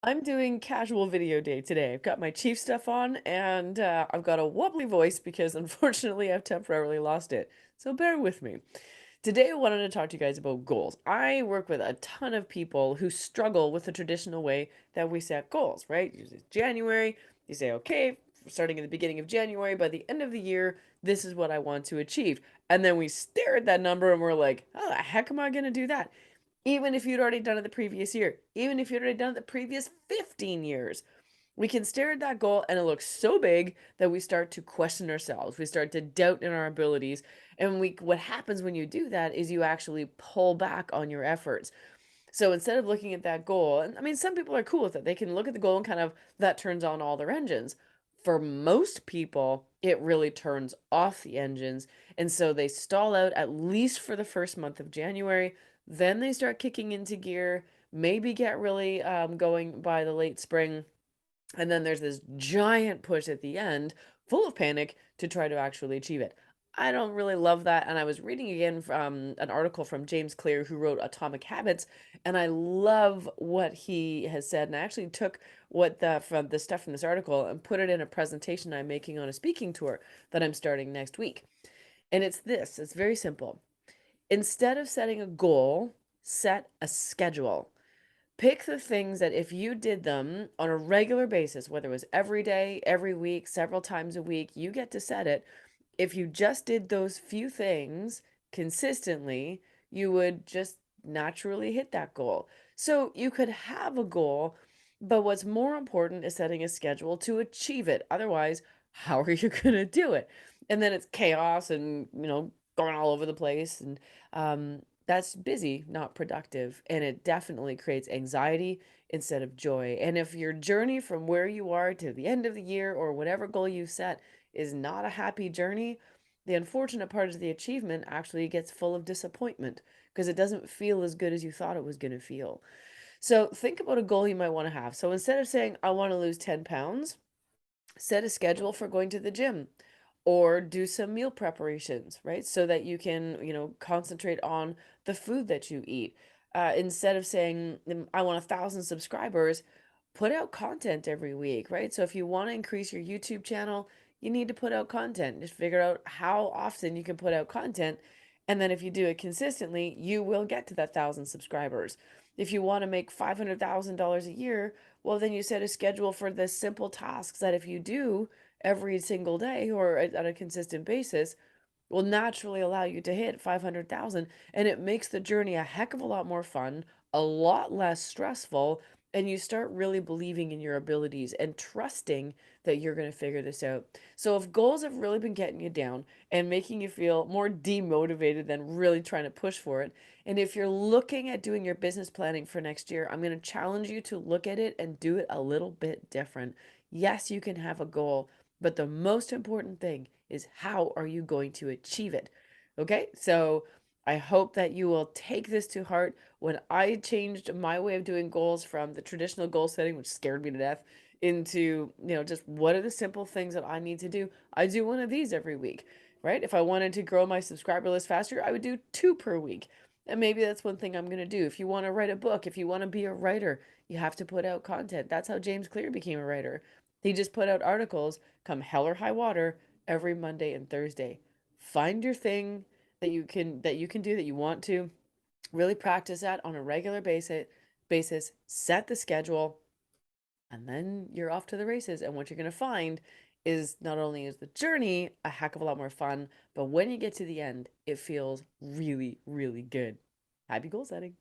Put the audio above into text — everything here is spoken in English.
I'm doing casual video day today. I've got my chief stuff on and I've got a wobbly voice because unfortunately I've temporarily lost it. So bear with me. Today I wanted to talk to you guys about goals. I work with a ton of people who struggle with the traditional way that we set goals, right? Usually it's January, you say, okay, starting at the beginning of January, by the end of the year, this is what I want to achieve. And then we stare at that number and we're like, how the heck am I going to do that? Even if you'd already done it the previous year, even if you'd already done it the previous 15 years, we can stare at that goal and it looks so big that we start to question ourselves. We start to doubt in our abilities. And what happens when you do that is you actually pull back on your efforts. So instead of looking at that goal, and I mean, some people are cool with it. They can look at the goal and kind of that turns on all their engines. For most people, it really turns off the engines. And so they stall out at least for the first month of January. Then they start kicking into gear, maybe get really going by the late spring. And then there's this giant push at the end, full of panic, to try to actually achieve it. I don't really love that. And I was reading again from an article from James Clear, who wrote Atomic Habits, and I love what he has said. And I actually took what from the stuff from this article and put it in a presentation I'm making on a speaking tour that I'm starting next week. And it's this, it's very simple. Instead of setting a goal, set a schedule. Pick the things that if you did them on a regular basis, whether it was every day, every week, several times a week, you get to set it. If you just did those few things consistently, you would just naturally hit that goal. So you could have a goal, but what's more important is setting a schedule to achieve it. Otherwise, how are you going to do it? And then it's chaos and, going all over the place. And that's busy, not productive. And it definitely creates anxiety instead of joy. And if your journey from where you are to the end of the year or whatever goal you set is not a happy journey, the unfortunate part is the achievement actually gets full of disappointment because it doesn't feel as good as you thought it was going to feel. So think about a goal you might want to have. So instead of saying, I want to lose 10 pounds, set a schedule for going to the gym or do some meal preparations, right? So that you can, concentrate on the food that you eat. Instead of saying, I want 1,000 subscribers, put out content every week, right? So if you want to increase your YouTube channel, you need to put out content. Just figure out how often you can put out content. And then if you do it consistently, you will get to that 1,000 subscribers. If you want to make $500,000 a year, well, then you set a schedule for the simple tasks that if you do every single day or on a consistent basis, will naturally allow you to hit 500,000. And it makes the journey a heck of a lot more fun, a lot less stressful, and you start really believing in your abilities and trusting that you're going to figure this out. So if goals have really been getting you down and making you feel more demotivated than really trying to push for it, and if you're looking at doing your business planning for next year, I'm going to challenge you to look at it and do it a little bit different. Yes, you can have a goal, but the most important thing is how are you going to achieve it? Okay, so I hope that you will take this to heart. When I changed my way of doing goals from the traditional goal setting, which scared me to death, into, just what are the simple things that I need to do? I do one of these every week, right? If I wanted to grow my subscriber list faster, I would do two per week. And maybe that's one thing I'm going to do. If you want to write a book, if you want to be a writer, you have to put out content. That's how James Clear became a writer. He just put out articles come hell or high water every Monday and Thursday. Find your thing that you can do that you want to. Really practice that on a regular basis, set the schedule, and then you're off to the races. And what you're going to find is not only is the journey a heck of a lot more fun, but when you get to the end, it feels really, really good. Happy goal setting.